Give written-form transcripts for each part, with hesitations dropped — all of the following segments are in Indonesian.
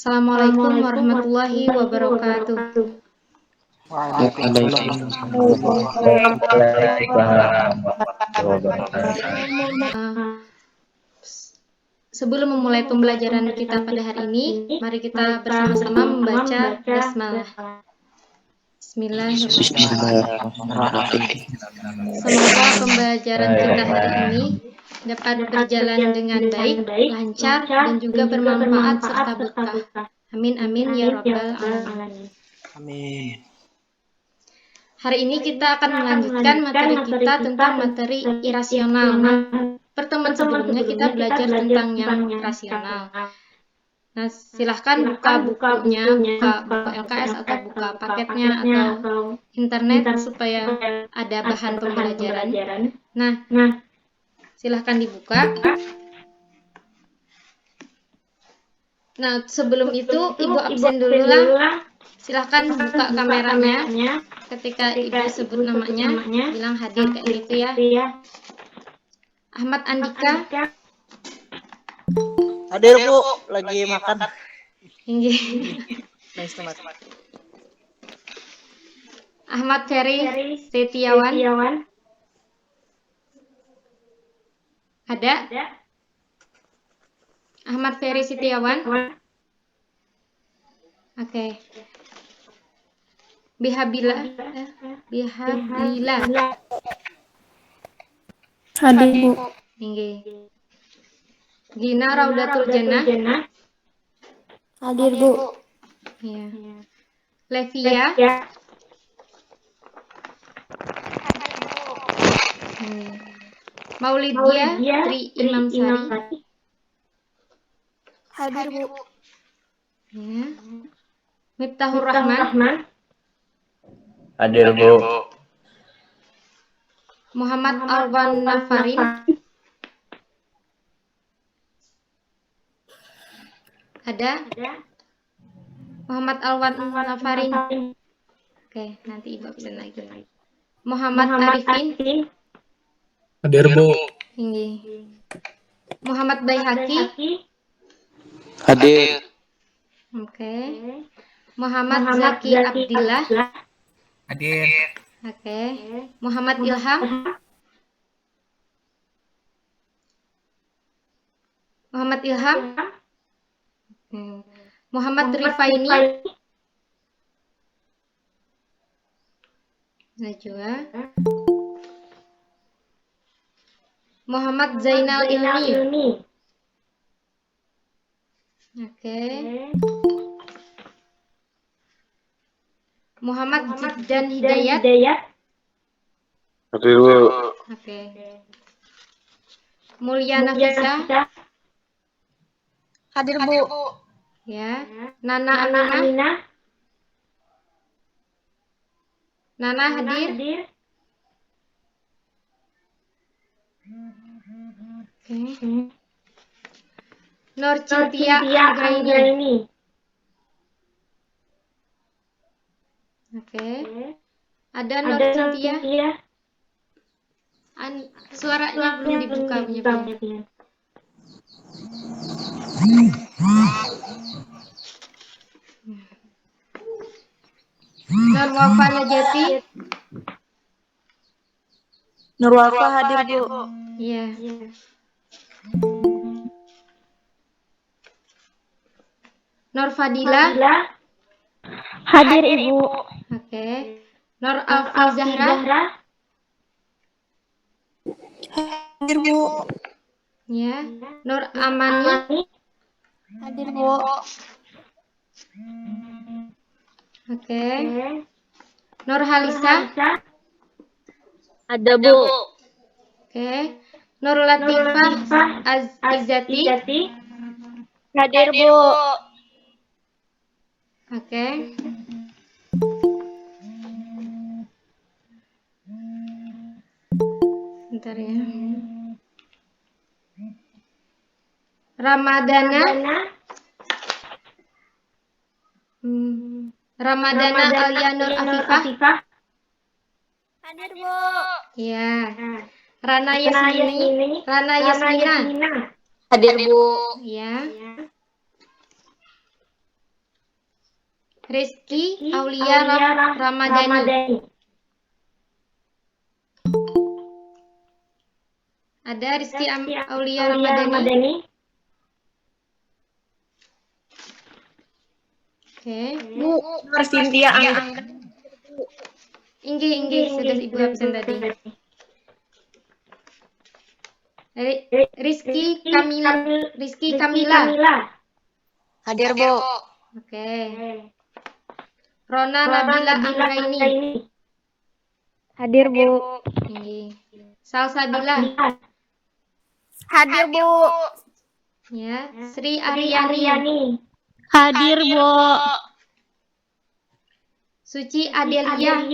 Assalamualaikum warahmatullahi wabarakatuh. Waalaikumsalam warahmatullahi wabarakatuh. Sebelum memulai pembelajaran kita pada hari ini, mari kita bersama-sama membaca basmalah. Bismillahirrahmanirrahim. Semoga pembelajaran kita hari ini dapat berjalan dengan baik, lancar, dan juga bermanfaat serta berkah. Amin amin ya rabbal alamin. Amin. Hari ini kita akan melanjutkan materi kita tentang materi irasional. Nah, pertemuan sebelumnya kita belajar tentang yang rasional. Nah, silahkan buka bukunya, buka LKS atau buka paketnya atau internet supaya ada bahan pembelajaran. Nah, silahkan dibuka. Nah, sebelum itu Ibu absen dulu lah. Silahkan buka kameranya. Ketika Ibu sebut namanya, bilang hadir kayak gitu ya. Ahmad Andika. Hadir Bu, lagi makan. Tinggi. Nice teman. Ahmad Ferry Setiawan. Ada? Ahmad Ferry Setiawan. Oke. Bihabila. Hadir Bu. Tinggi. Gina Raudatul Jannah. Hadir Bu. Iya. Levia. Maulidia Tri Imam Sari. Hadir Bu. Ya. Miftahur Rahman. Hadir Bu. Muhammad Alwan Nafarin. Ada? Muhammad Alwan Nafarin. Oke, nanti Ibu absen lagi. Muhammad Arifin. Hadir Bu. Tinggi. Muhammad Baihaqi. Hadir. Oke. Muhammad Zaki Abdillah. Hadir. Oke. Muhammad Ilham. Muhammad Ilham. Muhammad Rifaini. Najwa. Muhammad Zainal Ilmi. Oke. Muhammad Jiddan Hidayat. Hadir Bu. Oke. Mulia Nafisa. Hadir Bu. Ya. Nana Aminah. Nana hadir. Oke. Nur Cintia Anggraini. Oke. Ada Nur Cintia. Suaranya belum dibuka punya. Nur Wafa Najati. Nur Wafa hadir Bu. Iya. Nur Fadila. Hadir Ibu. Oke. Nur Alfi Zahra. Hadir Bu. Ya. Nur Amani. Hadir Bu. Oke. Nur Halisa. Ada Bu. Oke. Nur Latifah Izzati. Hadir Bu. Oke. Bentar ya. Ramadana. Ramadana Alianur Afifah. Hadir Bu. Iya. Rana Yasmina. Hadir Bu. Iya. Rizky Aulia Ramadhani. Ada Rizky Aulia Ramadhani? Oke. Bu, Cynthia Angga. Inggih, sudah Ibu absen tadi. Rizky Kamila. Hadir, Bu. Oke. Rona Nabila Anggraini. Hadir, Bu. Inggih. Salsabila. Hadir, Bu. Ya, Sri Aryani. Hadir, Bu. Suci Adelia.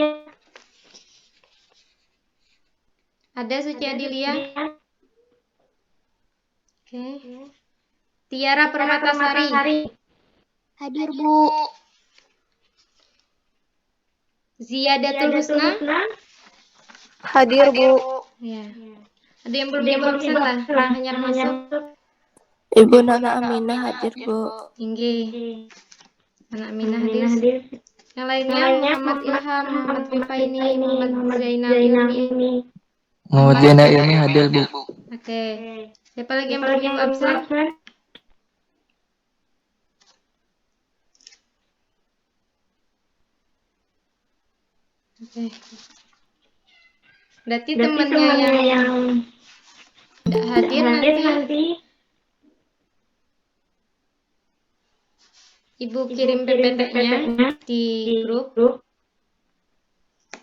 Ada Suci Adelia? Oke. Tiara Permatasari. Hadir, Bu. Ziyadatul Husna. Hadir, Bu. Ya. Ada yang belum Ibu absen lah? Yang hanya masuk. Ibu Nana Aminah hadir, Bu. Inggih. Anak Aminah hadir. Yang lainnya Muhammad Ilham, Muhammad Rifaini, Muhammad Zainal Ilmi. Muhammad Zainal Ilmi hadir, Bu. Oke. Siapa lagi yang belum Ibu absen? Oke. Berarti temannya yang tidak hadir nanti Ibu kirim PPT-nya di grup.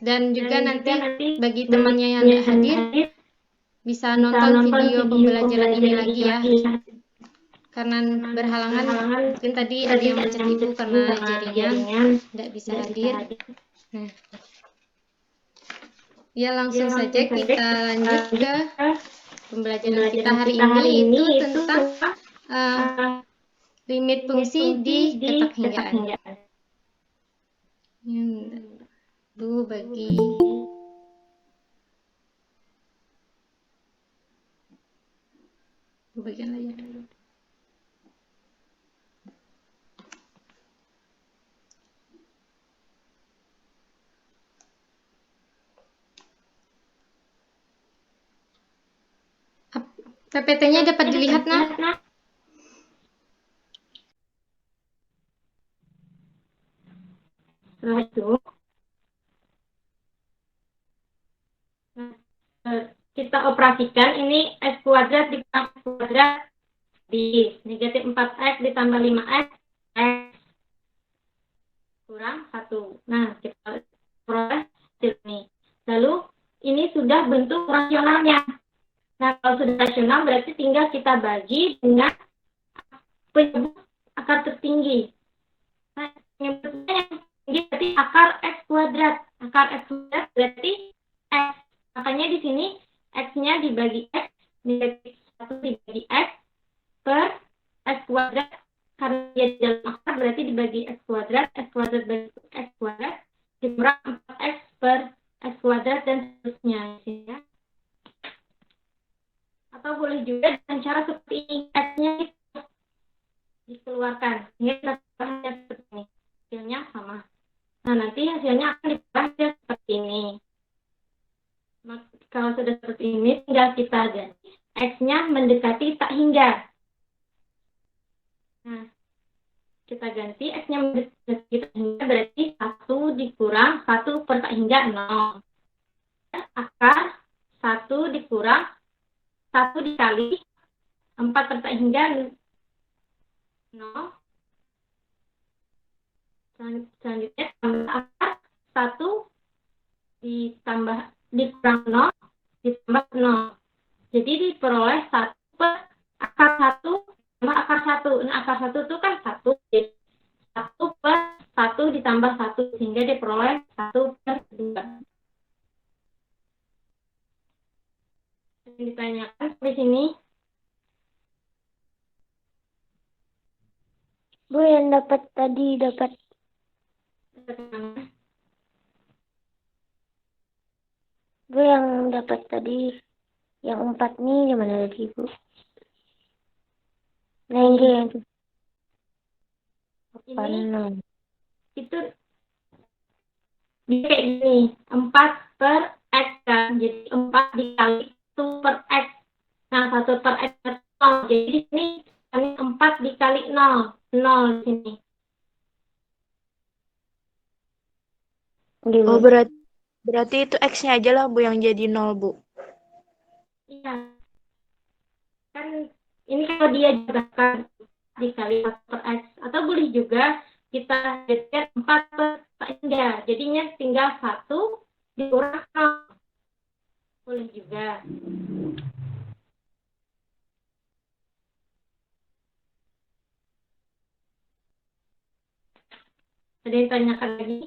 Dan juga nanti bagi temannya yang tidak hadir bisa nonton video pembelajaran ini lagi ya. Karena berhalangan mungkin tadi ada yang mencet Ibu karena jaringan tidak bisa hadir. Nah, ya langsung saja kita lanjut ke pembelajaran kita hari ini, itu tentang limit fungsi di ketak hinggaan. Bu bagi bagian layar dulu. PPT-nya dapat dilihat, Nak? Setelah itu, kita operasikan ini X kuadrat dikurangi X kuadrat di negatif 4X ditambah 5X X kurang 1. Nah, kita peroleh hasil ini. Lalu, ini sudah bentuk rasionalnya. Nah, kalau sudah rasional berarti tinggal kita bagi dengan penyebut akar tertinggi. Nah, penyebutnya yang tinggi berarti akar X kuadrat. Akar X kuadrat berarti X. Makanya di sini X-nya dibagi X, negatif 1 dibagi X per X kuadrat. Karena dia di dalam akar berarti dibagi X kuadrat bagi X kuadrat, dikurang 4X per X kuadrat dan seterusnya. Ya. Atau boleh juga dengan cara seperti ini, X-nya dikeluarkan. Ini hasilnya seperti ini. Hasilnya sama. Nah, nanti hasilnya akan diperoleh seperti ini. Kalau sudah seperti ini, tinggal kita ganti. X-nya mendekati tak hingga. Nah, kita ganti X-nya mendekati tak hingga berarti 1 dikurang 1 per tak hingga 0. Akar 1 dikurang 1 dikali 4 per tak hingga 0. Selanjutnya akar 1 dikurang 0 ditambah 0. Jadi diperoleh 1 per akar 1 tambah akar 1. Nah, akar 1 itu kan 1. Jadi 1 per 1 ditambah 1 sehingga diperoleh 1 per 2. Yang ditanyakan di sini. Bu, yang dapat Bu, yang dapat tadi yang 4 nih gimana lagi, Bu? Nah, yang 6. itu bisa kayak gini, 4 per X kan, jadi 4 dikali 1 per X. Nah, 1 per X itu 0, jadi di sini 4 dikali 0, 0 di sini. Gini. Oh, berarti itu X-nya aja lah, Bu, yang jadi 0, Bu. Iya. Kan ini kalau dia jadikan dikali 1 per X. Atau boleh juga kita jadikan 4 per hingga. Jadinya tinggal 1 dikurang 0. Boleh juga. Ada yang tanyakan lagi?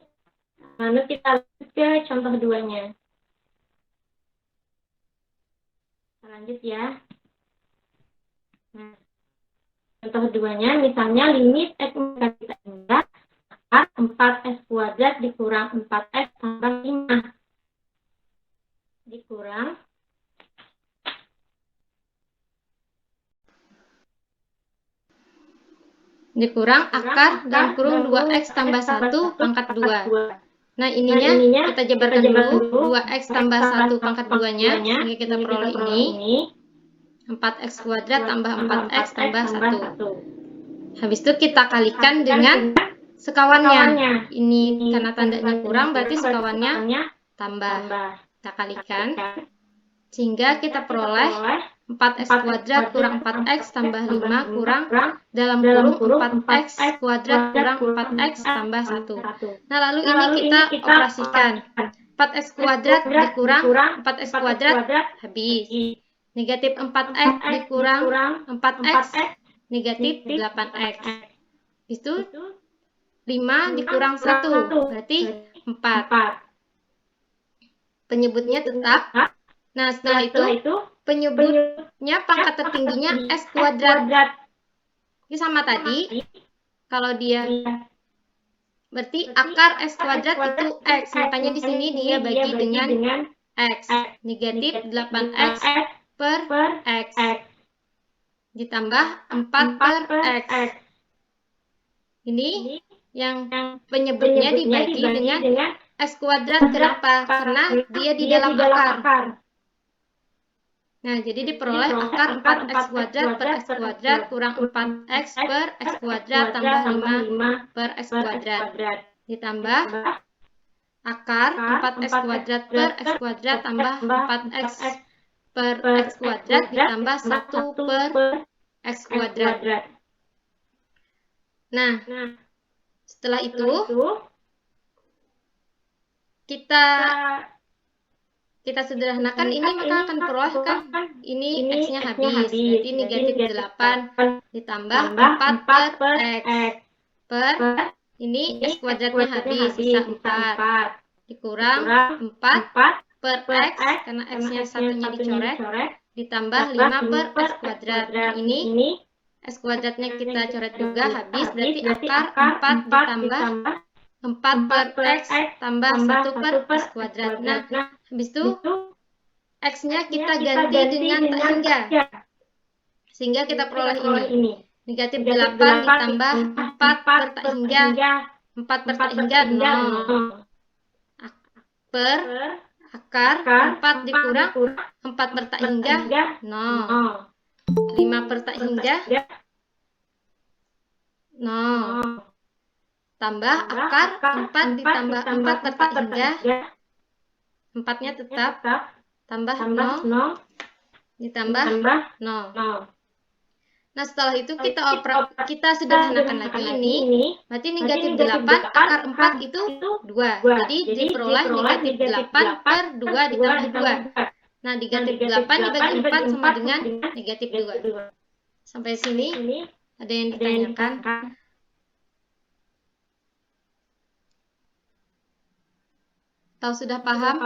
Lalu kita lanjut ke contoh 2-nya. Kita lanjut ya. Nah, contoh 2-nya, misalnya limit X kita ingat 4X kuadrat dikurang 4X tambah 5. Dikurang akar dalam kurung 2X tambah 1 pangkat 2. Nah, ininya kita jabarkan dulu. 2X tambah 1 pangkat 2-nya, sehingga kita peroleh ini. 4X kuadrat tambah 4X tambah 1. Habis itu kita kalikan dengan sekawannya. Ini karena tandanya kurang, berarti sekawannya tambah. Kita kalikan, sehingga kita peroleh 4X kuadrat kurang 4X tambah 5 kurang dalam kurung 4X kuadrat kurang 4X tambah 1. Nah, lalu ini kita operasikan. 4X kuadrat dikurang 4X kuadrat habis. Negatif 4X dikurang 4X negatif 8X. Itu 5 dikurang 1 berarti 4. Penyebutnya tetap. Nah, setelah itu penyebutnya pangkat tertingginya X kuadrat. Ini sama tadi. Kalau dia berarti akar X kuadrat itu X. Makanya di sini dia bagi dengan X. Negatif 8X per X. Ditambah 4 per X. Ini yang penyebutnya dibagi dengan X kuadrat. Kenapa? Karena dia di dalam akar. Nah, jadi diperoleh akar 4X kuadrat per X kuadrat kurang 4X per X kuadrat tambah 5 per X kuadrat. Ditambah akar 4X kuadrat per X kuadrat tambah 4X per X kuadrat ditambah 1 per X kuadrat. Nah, setelah itu kita sederhanakan ini, maka akan peroleh kan ini X-nya habis, berarti negatif 8 ditambah 4 per X per ini X kuadratnya habis, sisa 4 dikurang 4 per X karena X-nya satunya dicoret ditambah 5 per X kuadrat. Nah, ini X kuadratnya kita coret juga habis, berarti akar 4 ditambah 4 per X tambah 1 per X kuadrat. Nah, habis itu X-nya kita ganti dengan tak hingga, sehingga kita peroleh ini. Negatif 8 ditambah 4 per tak hingga. 4 per tak hingga 0. Per akar 4 dikurang 4 per tak hingga 0. 5 per tak hingga 0. Tambah akar 4 ditambah 4 per tak hingga, 4-nya tetap, tambah 0 ditambah 0. Nah, setelah itu kita sederhanakan lagi ini, berarti negatif 8 akar 4 itu 2. Jadi diperoleh negatif 8 per 2 ditambah 2. Nah, negatif 8 dibagi 4 sama dengan negatif 2. Sampai sini ada yang ditanyakan? Tahu sudah paham?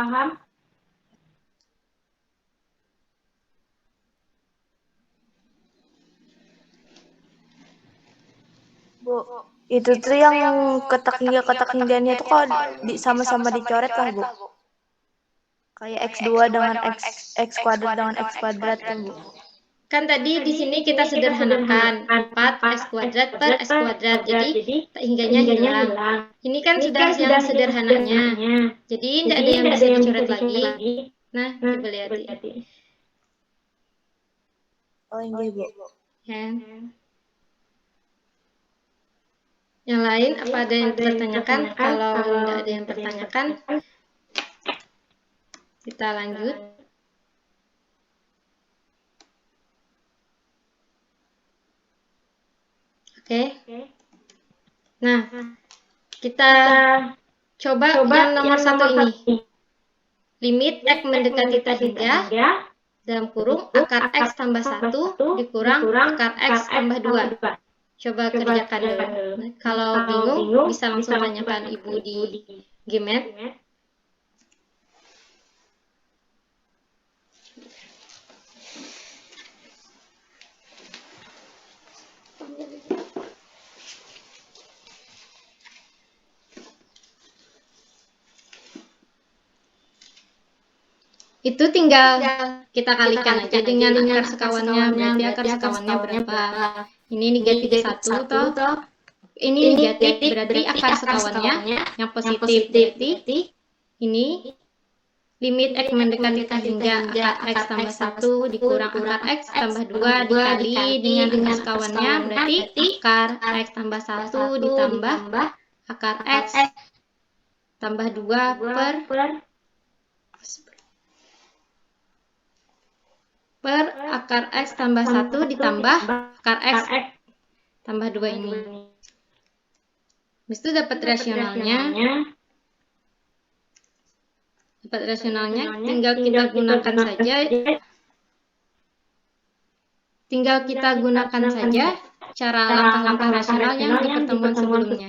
Bu, itu tuh yang kotak hingganya itu kok sama-sama dicoret lah, Bu. Kayak X2 dengan X kuadrat dengan X kuadrat kan, Bu. Kan tadi di sini kita sederhanakan 4x kuadrat per x kuadrat, jadi hingganya hilang. Ini kan sudah yang sederhananya, jadi tidak ada yang bisa dicoret lagi. Nah, coba lihat ini. Oh iya Bu. Ya. Yang lain apa ada yang dipertanyakan? Kalau tidak ada yang pertanyakan, kita lanjut. Oke. Nah, kita coba yang nomor 1 ini. Limit x mendekati T hingga dalam kurung akar x tambah 1 dikurang akar x tambah 2. Coba kerjakan dulu. Nah, kalau bingung, bisa langsung tanyakan Ibu di Gmail. Itu tinggal kita kalikan aja dengan akar sekawannya, berarti akar sekawannya berapa. Ini negatif 1 toh. Ini negatif, berarti akar sekawannya yang positif. Berarti ini limit x mendekati T hingga akar x tambah 1 dikurang akar x tambah 2 dikali dengan akar sekawannya, berarti akar x tambah 1 ditambah akar x tambah 2 per akar x tambah 1 ditambah akar x tambah 2 ini. Habis itu dapat rasionalnya. Tinggal kita gunakan saja. Cara langkah-langkah rasional yang di pertemuan sebelumnya.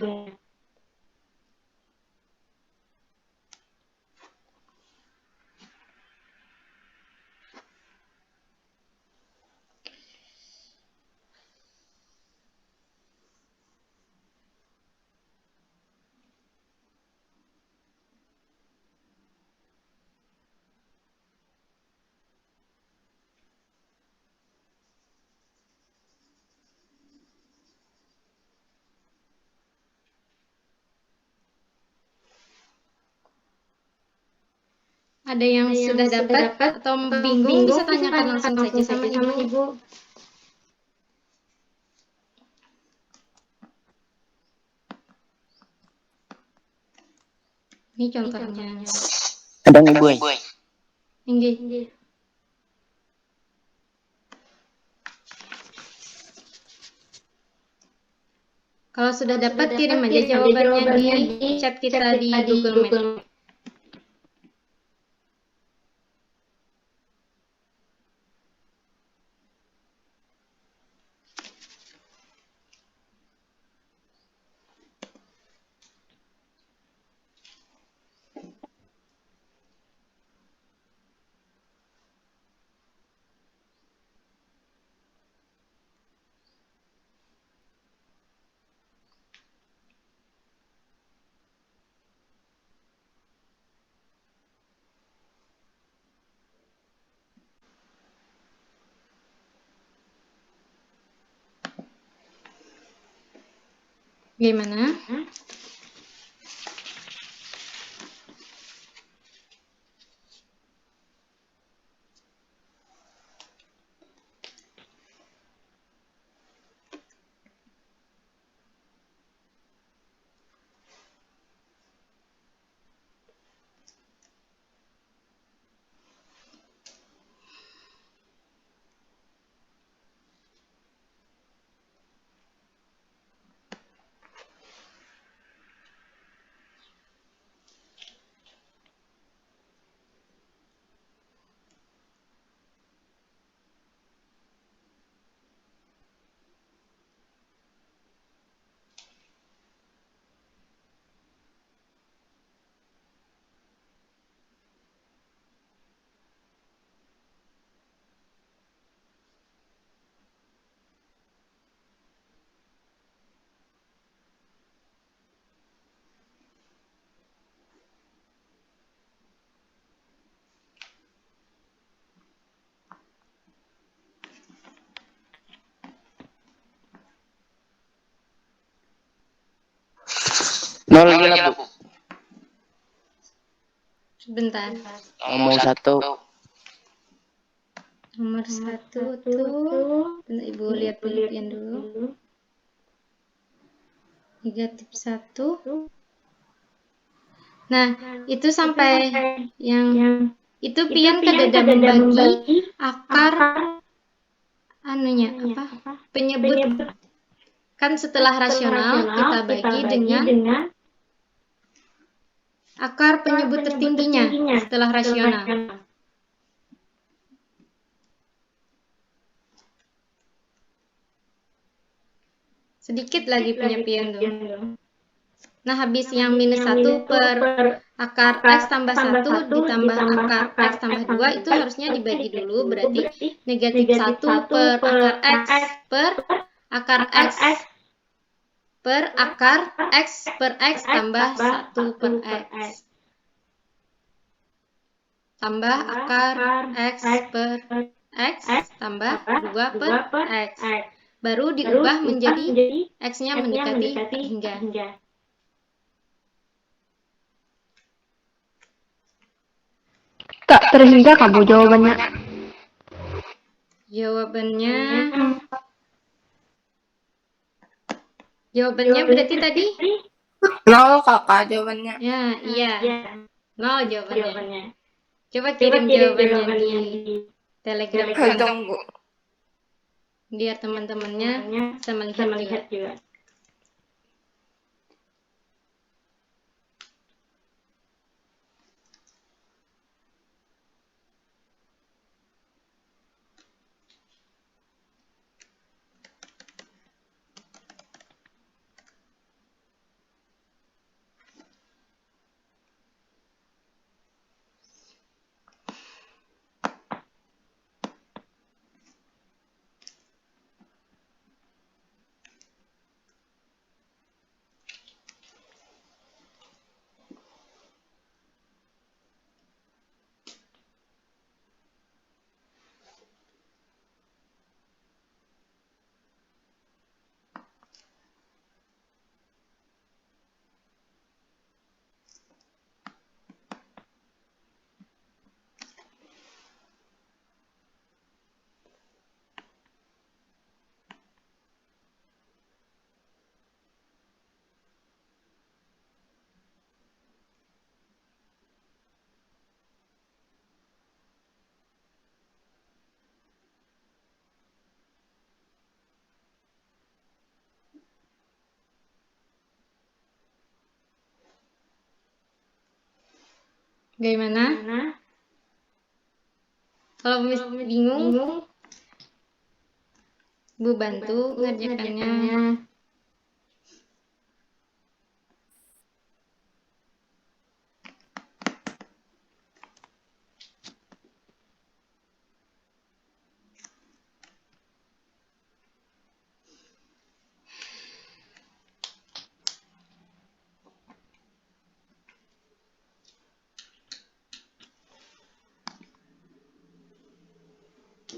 Ada yang sudah dapat atau bingung bisa tanyakan langsung saja sama Ibu. Ini contohnya. Kadang Ibu. Inggih. Kalau sudah dapat kirim aja jawabannya di chat kita di Google Meet. Gimana? Nol lagi lah, Bu. Sebentar. Nomor 1. Nomor 1 tuh, bentar, Ibu lihat penelitian dulu. Negatif 1. Nah, itu sampai yang itu pian kada membagi akar penyebut. Kan setelah rasional kita bagi dengan akar penyebut tertingginya setelah rasional. Sedikit lagi punya pian tuh. Nah, habis yang minus 1 per akar X tambah 1 ditambah akar X tambah 2 itu harusnya dibagi dulu, berarti negatif 1 per akar X per akar X per akar X per X tambah 1 per X tambah akar X per X tambah 2 per X. Baru diubah menjadi X-nya mendekati hingga. Tak terhingga kamu jawabannya. Jawabannya berarti tadi? 0 kakak jawabannya. Ya, iya. 0 jawabannya. Coba kirim jawabannya di Telegram kami. Biar teman-temannya bisa melihat juga. Bagaimana? Kalau bingung, Bu bantu ngerjakannya.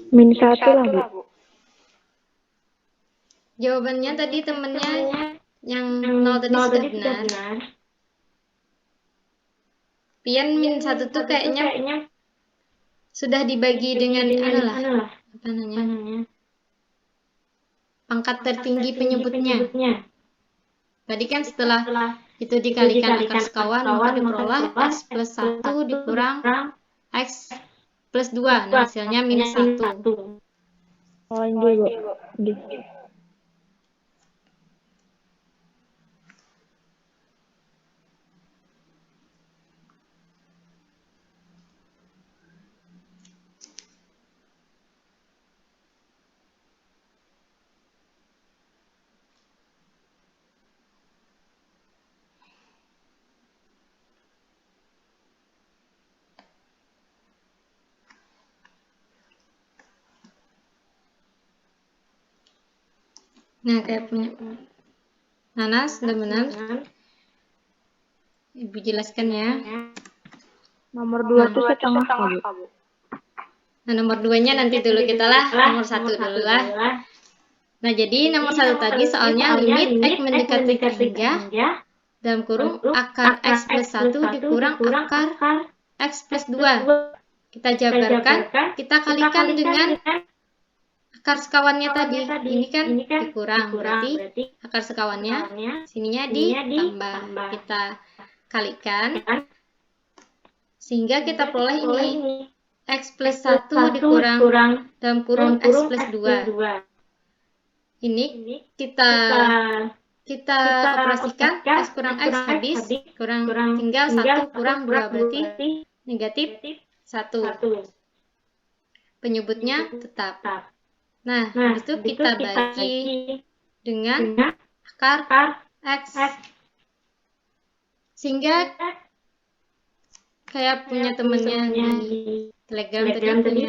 Min 1 lah, Bu. Jawabannya tadi temennya yang 0 tadi sudah benar. Pian min 1 tuh kayaknya sudah dibagi dengan apa namanya? Pangkat tertinggi penyebutnya. Tadi kan setelah itu dikalikan akar sekawan, maka diperoleh X plus 1 dikurang X plus 2. Nah, hasilnya minus 1. Oh, ini, Bu. Nah, kayak punya Nanas, sudah benar. Ibu jelaskan ya. Nomor 2 itu setengah, Bu. Nah, nomor 2-nya nanti dulu kita lah. Nomor 1 dulu lah. Nah, jadi nomor 1 tadi soalnya limit X mendekati hingga dalam kurung akar X plus 1 dikurang akar X plus 2. Kita jabarkan, kita kalikan dengan akar sekawannya tadi. Ini kan dikurang, berarti akar sekawannya sininya ditambah. Kita kalikan sehingga kita peroleh ini X plus 1 dikurang dalam kurung X plus 2. Ini kita operasikan, X kurang X habis, tinggal 1 kurang 2, berarti negatif 1. Penyebutnya tetap. Nah, itu kita bagi dengan akar X. Sehingga kayak punya temennya di Telegram tadi,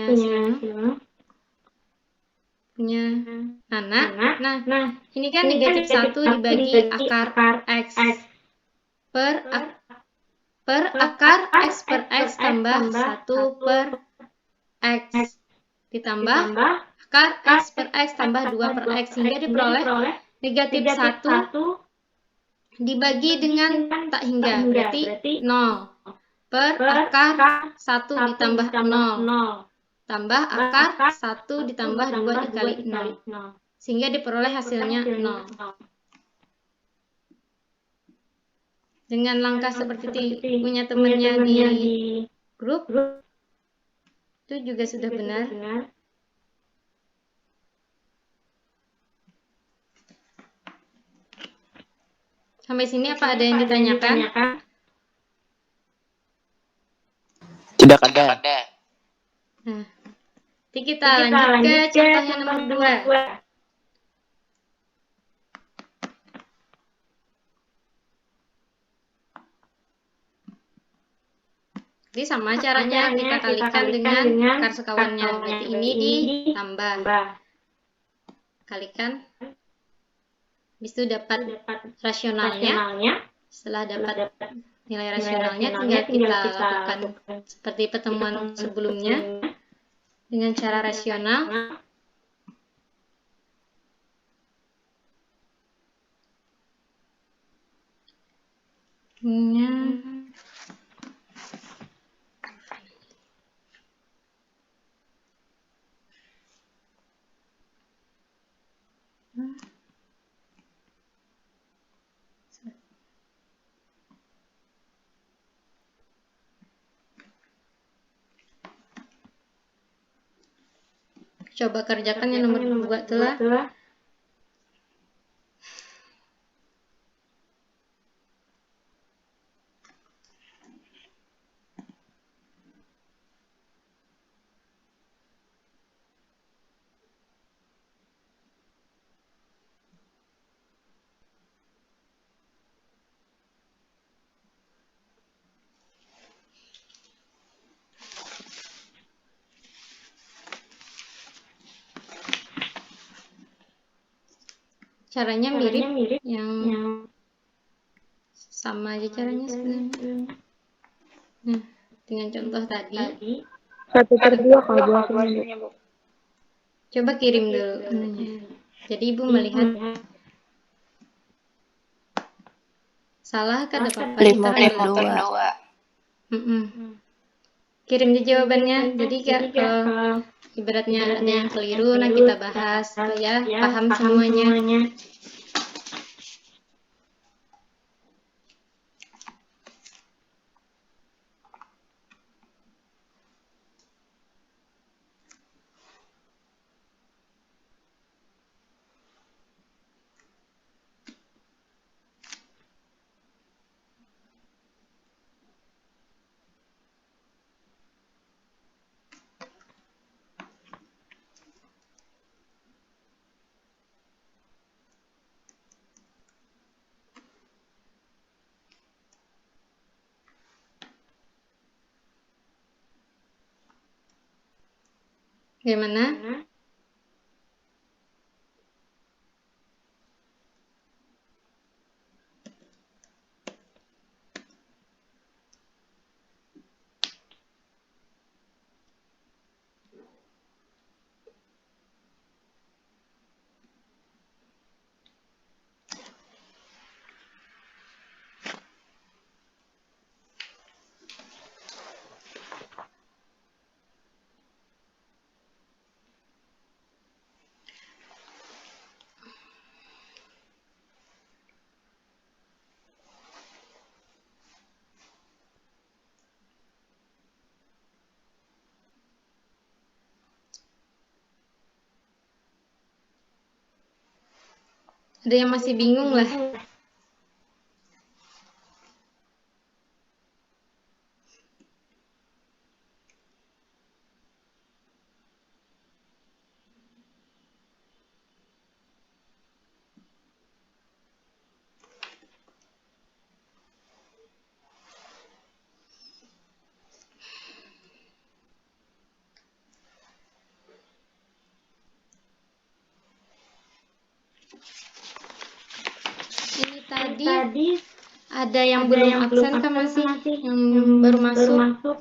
punya anak. Nah, ini kan negatif 1 dibagi akar X per akar X per X tambah 1 per X ditambah akar X per X tambah 2 per X, sehingga diperoleh negatif 1 dibagi dengan tak hingga, berarti 0 per akar 1 ditambah 0 tambah akar 1 ditambah 2 dikali 0, sehingga diperoleh hasilnya 0. Dengan langkah seperti punya temannya di grup, itu juga sudah benar. Sampai sini apa ada yang ditanyakan? Tidak ada. Nah, nanti kita lanjut ke contoh yang nomor 2. Jadi sama caranya, kita kalikan dengan akar sekawannya, berarti ini ditambah. Kalikan, habis itu dapat rasionalnya. Setelah dapat nilai rasionalnya, tinggal kita lakukan seperti pertemuan sebelumnya dengan cara rasional. Coba kerjakan yang nomor 2 telah. Caranya mirip, yang sama aja caranya sebenarnya. Nah, dengan contoh tadi, 1/2 kalau biasanya, Bu. coba kirim dulu anunya. Jadi Ibu melihat salah kan apa-apa, kita kan 5/2. Kirim di jawabannya. Jadi kalau ibaratnya ada yang keliru, nah kita bahas supaya paham semuanya. Gimana? Ada yang masih bingung lah. Ini tadi ada yang belum absen kan masih? Yang baru masuk?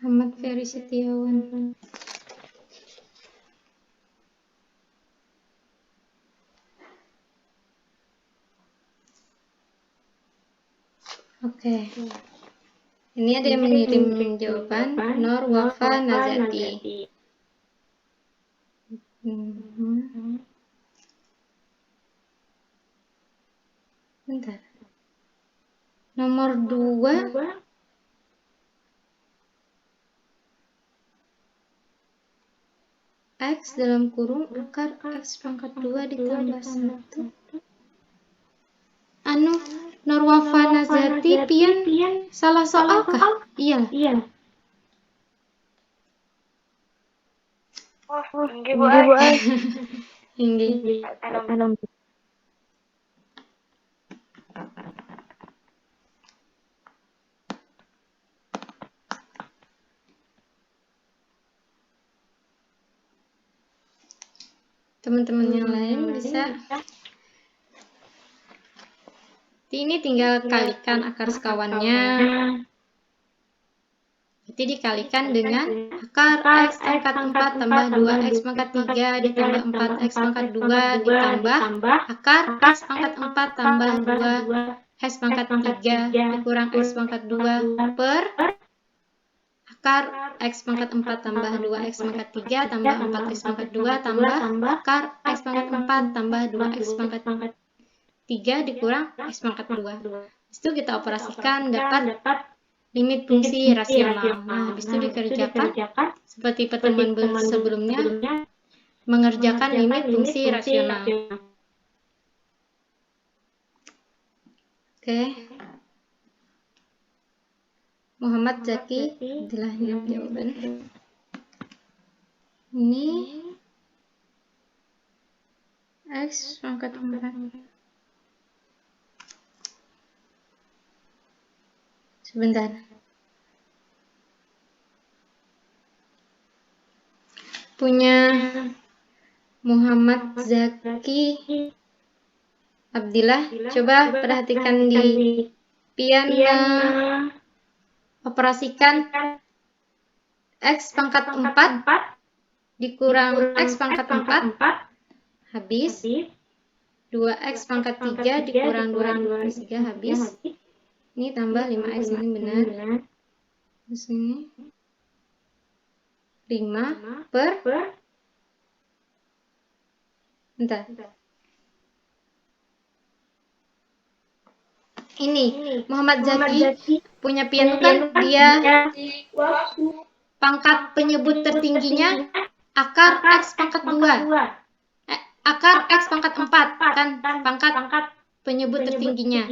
Ahmad Ferry Setiawan. Oke. Ini ada yang mengirim jawaban Nur Wafa Nazati. Bentar. Nomor 2 X dalam kurung akar X pangkat 2 ditambah 1. Anu, Nur Wafa Nazati pian salah soal kah? Iya. Tinggi Bu Ai. Tinggi. Teman-teman yang lain bisa. Ini tinggal kalikan akar sekawannya. Jadi dikalikan dengan akar X pangkat 4 tambah 2X pangkat 3 ditambah 4X pangkat 2 ditambah akar X pangkat 4 tambah 2X pangkat 3 dikurang X pangkat 2 per akar X pangkat 4 tambah 2X pangkat 3 tambah 4X pangkat 2 tambah akar X pangkat 4 tambah 2X pangkat 3 dikurang X pangkat 2. Itu kita operasikan dapat limit fungsi rasional. Nah, habis itu dikerjakan seperti pertemuan sebelumnya, mengerjakan limit fungsi rasional. Oke. Muhammad Zaki adalah jawaban. Ini X pangkat 4. Sebentar. Punya Muhammad Zaki Abdillah. Coba perhatikan di pian operasikan X pangkat 4 dikurang X pangkat 4 habis 2X pangkat 3 dikurang 2X 3 habis. Ini tambah 5X, ini benar. Terus ini 5 per bentar. Ini Muhammad Zaki punya piano kan, dia pangkat penyebut tertingginya akar X pangkat 2. Akar X pangkat 4 kan pangkat penyebut tertingginya.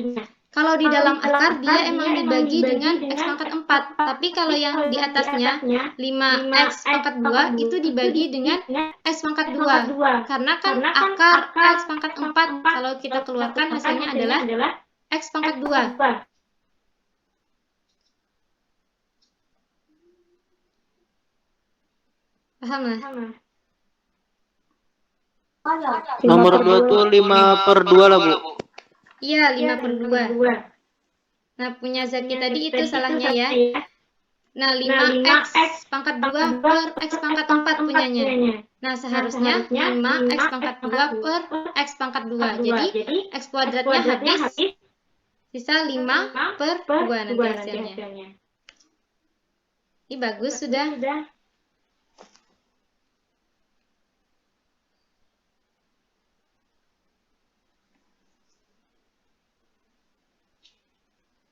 Kalau di dalam akar dia emang dibagi dengan X pangkat 4, tapi kalau yang di atasnya 5X pangkat 2 itu dibagi dengan X pangkat 2. Karena kan akar X pangkat 4 kalau kita keluarkan hasilnya adalah X pangkat 2. Paham lah? Nomor 2 tuh 5/2 lah, Bu. Iya, 5/2. Nah, punya Zaki tadi itu salahnya ya. Nah, 5x pangkat 2 per x pangkat 4 punyanya. Nah, seharusnya 5x pangkat 2 per x pangkat 2. Jadi, x kuadratnya habis, sisa 5 per 2 nanti hasilnya. Ini bagus sudah.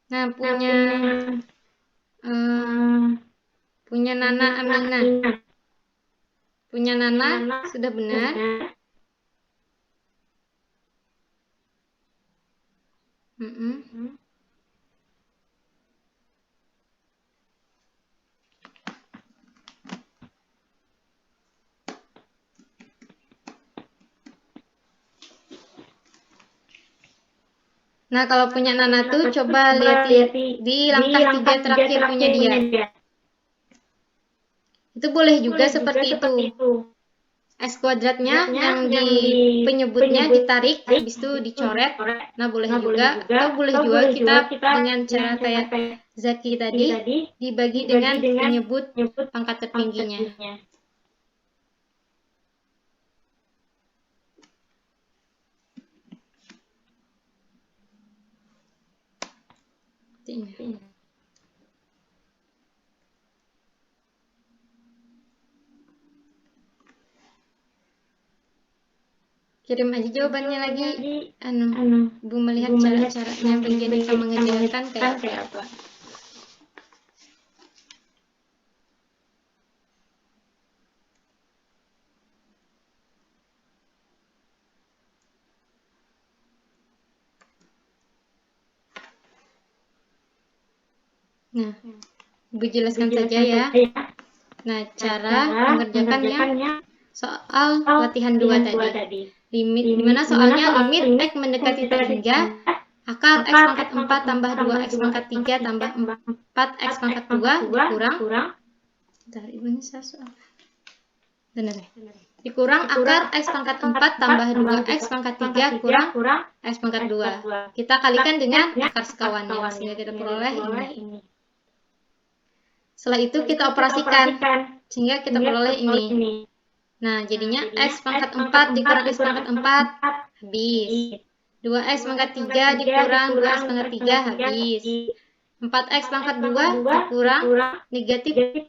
Nah, punya Nana Aminah. Punya Nana sudah benar. Nah, kalau punya Nana tuh coba lihat di langkah 3 terakhir punya dia. Itu boleh juga seperti itu. X kuadratnya yang di penyebutnya ditarik, habis itu dicoret. Nah, boleh juga. Atau boleh juga kita dengan cara kayak Zaki tadi, dibagi dengan penyebut pangkat tertingginya. Kirim aja jawabannya lagi. Bu melihat cara-caranya bagian kita mengerjakan kayak apa. Nah, Bu jelaskan saja ya. Nah, cara mengerjakannya soal latihan 2 tadi. Dimana soalnya limit X mendekati tak hingga akar X pangkat 4 tambah 2X pangkat 3 tambah 4X pangkat 2 dikurang. Bentar, ibunya salah soal. Benar ya? Dikurang akar X pangkat 4 tambah 2X pangkat 3 kurang X pangkat 2. Kita kalikan dengan akar sekawannya, sehingga kita peroleh ini. Setelah itu kita operasikan, sehingga kita peroleh ini. Nah, jadinya X pangkat 4 dikurang X pangkat 4, habis. 2X pangkat 3 dikurang 2X pangkat 3, habis. 4X pangkat 2 dikurang negatif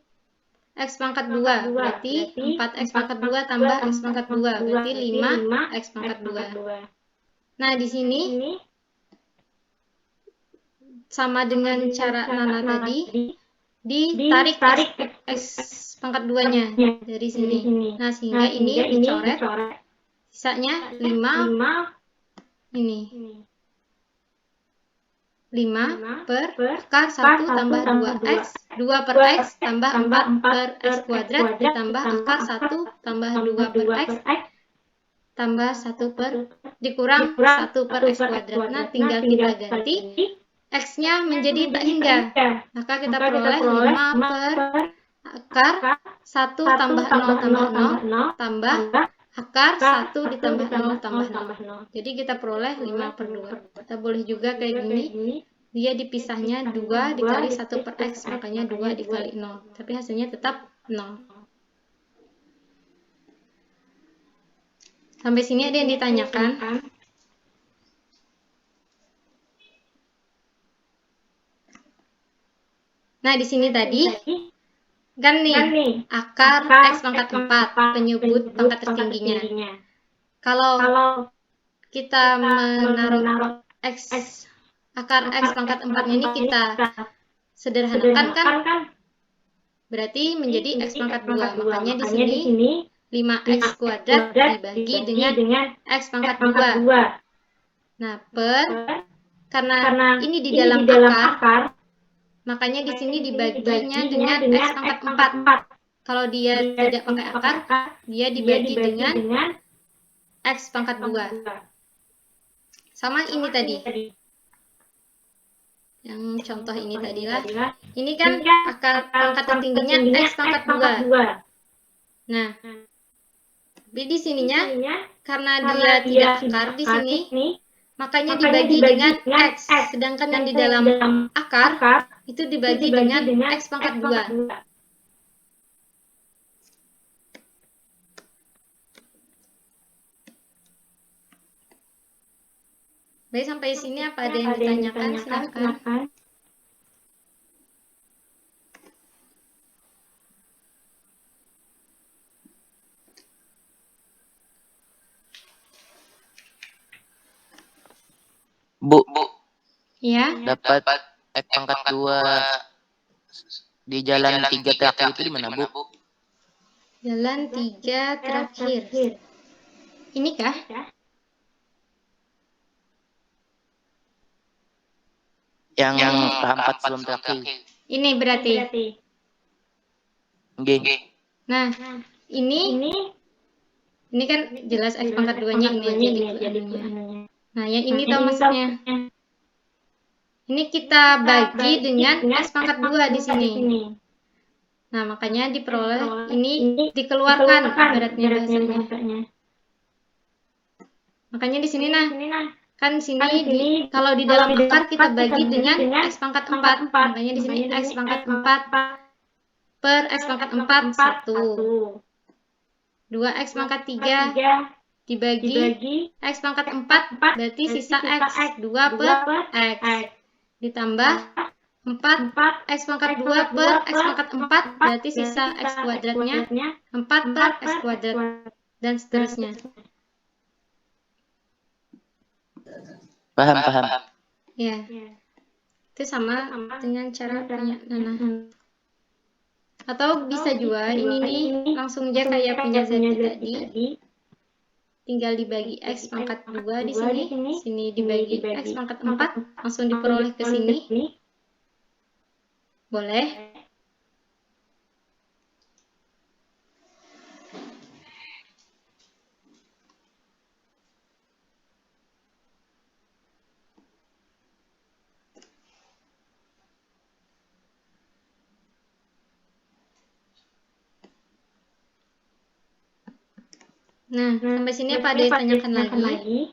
X pangkat 2, berarti 4X pangkat 2 tambah X pangkat 2, berarti 5X pangkat 2. Nah, di sini sama dengan cara Nana tadi, ditarik X pangkat 2-nya dari sini. Nah, sehingga ini dicoret. Sisanya 5 ini. 5 per akar 1 tambah 2X, 2 per X tambah 4 per X kuadrat ditambah akar 1 tambah 2 per X tambah 1 per dikurang 1 per X kuadrat. Nah, tinggal kita ganti X-nya menjadi tak hingga. Maka kita peroleh 5 per akar 1 tambah 0 tambah 0 tambah akar 1 ditambah 0 tambah 0. Jadi kita peroleh 5 per 2. Kita boleh juga kayak gini. Dia dipisahnya 2 dikali 1 per X. Makanya 2 dikali 0. Tapi hasilnya tetap 0. Sampai sini ada yang ditanyakan? Nah, di sini tadi kan nih akar X pangkat 4 penyebut pangkat tertingginya. Kalau kita menaruh akar X pangkat 4-nya ini kita sederhanakan kan berarti menjadi X pangkat 2. Makanya di sini 5X kuadrat dibagi dengan X pangkat 2. Nah, karena ini di dalam akar, makanya di sini dibaginya dengan X pangkat 4. Kalau dia tidak pakai akar, dia dibagi dengan X pangkat 2. Sama ini tadi. Yang contoh ini tadilah. Ini kan akar pangkat tertingginya X pangkat 2. Nah, di sininya karena dia tidak akar di sini, makanya dibagi dengan X. Sedangkan yang di dalam akar itu dibagi dengan X pangkat 2. Baik, sampai sini apa ada yang ditanyakan? Silahkan. Bu, Ya, dapat X pangkat 2 di jalan 3 terakhir itu di mana, Bu? jalan 3 terakhir. Ini kah? Yang keempat sebelum terakhir. Ini berarti. Nggih. Nah, ini kan jelas X pangkat 2-nya ini aja gitu. Nah, yang ini tahu maksudnya. Ini kita bagi dengan X pangkat 2 di sini. Nah, makanya diperoleh, ini dikeluarkan ibaratnya bahasanya. Makanya di sini kan sini kalau di dalam akar kita bagi dengan X pangkat 4. Makanya di sini X pangkat 4 per X pangkat 4 1. 2X pangkat 3 dibagi X pangkat 4 berarti sisa X 2 per X ditambah 4 X pangkat 2 per X pangkat 4 berarti sisa X kuadratnya 4 per X kuadrat dan seterusnya. Paham. Ya, itu sama dengan cara punya Nana. Atau bisa juga ini nih langsung aja kayak punya Z tadi. Tinggal dibagi X pangkat 2 di sini dibagi X pangkat 4, langsung diperoleh ke sini. Boleh? Nah, sampai sini apa ada yang tanyakan lagi?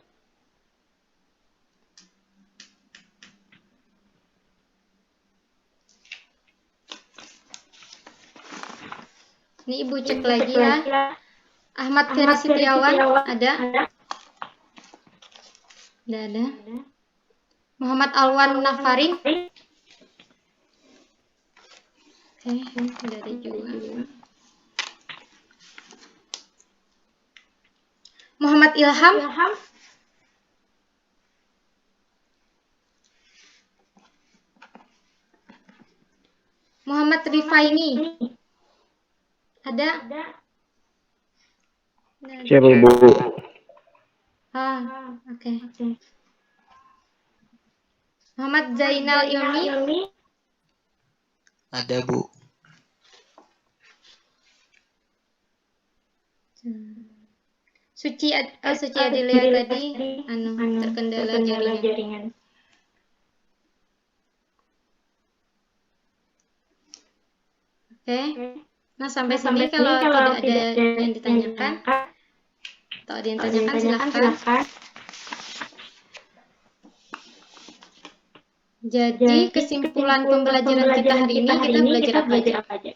Ini Ibu cek lagi ya. Ahmad Ferry Setiawan ada? Tidak ada. Muhammad Alwan Nafarin? Oke, tidak ada juga. Muhammad Ilham? Muhammad Rifaini? Ada? Siapa, Bu? Oke. Muhammad Zainal Ilmi? Ada, Bu. Suci Adelia tadi terkendala jaringan. Oke. Nah, sampai sini kalau tidak ada yang ditanyakan atau ada yang ditanyakan silahkan. Jadi kesimpulan pembelajaran kita hari ini kita belajar apa aja?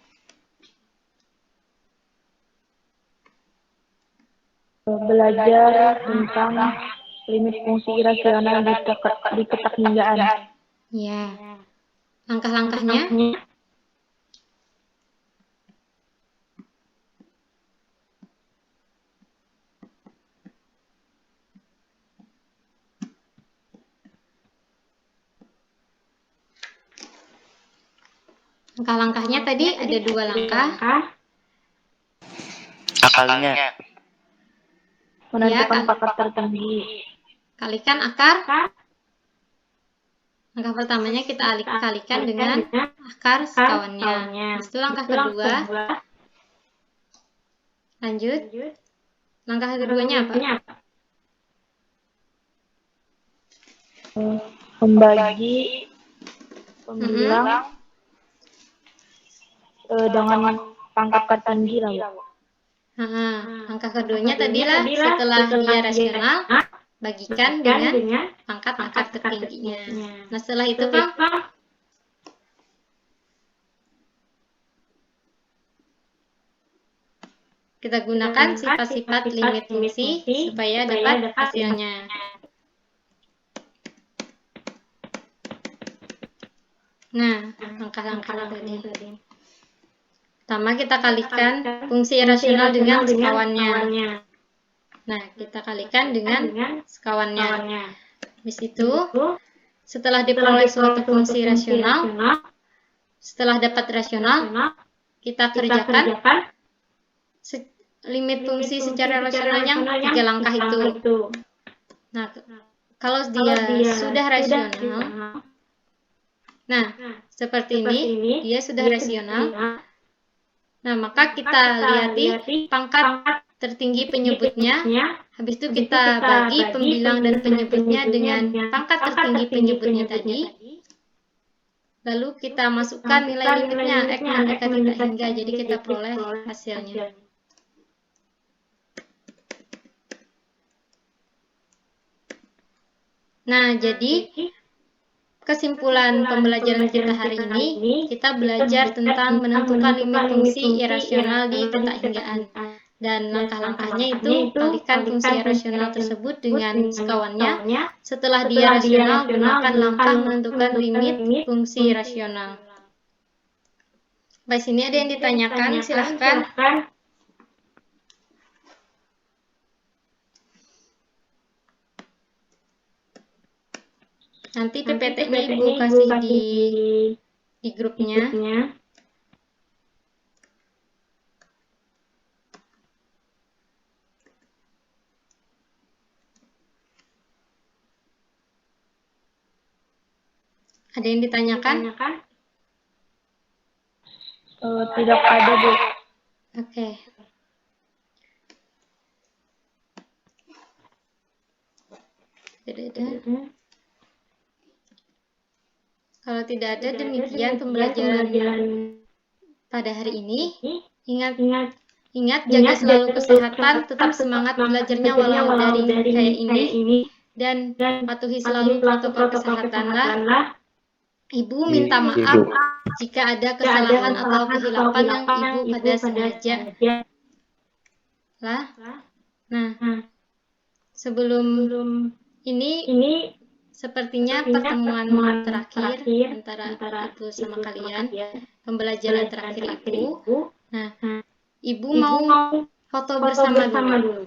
Belajar tentang limit fungsi irasional di ketakminggaan. Ya. Langkah-langkahnya? Langkah-langkahnya tadi ada 2 langkah. Akalnya. Menentukan pangkat tertinggi. Kalikan akar. Langkah pertamanya kita kalikan dengan akar sekawannya. Itu langkah kedua. Lanjut. Langkah keduanya apa? Membagi pembilang dengan pangkat tertinggi lah, Bu. Langkah keduanya tadilah setelah dia rasional, bagikan dengan pangkat tertingginya. Nah, setelah itu, Bang, kita gunakan sifat-sifat limit fungsi supaya dapat hasilnya. Nah, langkah-langkah tadi. Pertama, kita kalikan fungsi irasional dengan sekawannya. Nah, kita kalikan dengan sekawannya. Habis itu, setelah diperoleh suatu fungsi rasional, setelah dapat rasional, kita kerjakan limit fungsi secara rasional yang 3 langkah itu. Nah, kalau dia sudah rasional, nah, seperti ini, dia sudah rasional. Nah, maka kita lihati pangkat tertinggi penyebutnya. Habis itu kita bagi pembilang dan penyebutnya dengan pangkat tertinggi penyebutnya tadi. Lalu kita masukkan nilai limitnya, X mendekat tidak hingga, jadi kita peroleh hasilnya. Nah, jadi kesimpulan pembelajaran kita hari ini, kita belajar tentang menentukan limit fungsi irasional di ketakinggaan. Dan langkah-langkahnya itu, kalikan fungsi irasional tersebut dengan sekawannya. Setelah dia rasional, gunakan langkah menentukan limit fungsi irasional. Baik, sini ada yang ditanyakan, silahkan. Nanti PPT-nya Ibu kasih di grupnya. Ada yang ditanyakan? Tidak ada, Bu. Oke. Tidak ada. Kalau tidak ada, demikian pembelajaran pada hari ini. Ingat jaga selalu kesehatan, tetap semangat belajarnya walau dari kayak ini, dan patuhi selalu protokol kesehatanlah. Ibu minta maaf jika ada kesalahan atau kehilapan yang Ibu pada sengaja. Nah, sebelum ini sepertinya pertemuan terakhir antara Ibu sama kalian, pembelajaran terakhir Ibu. Nah, Ibu mau foto bersama dulu.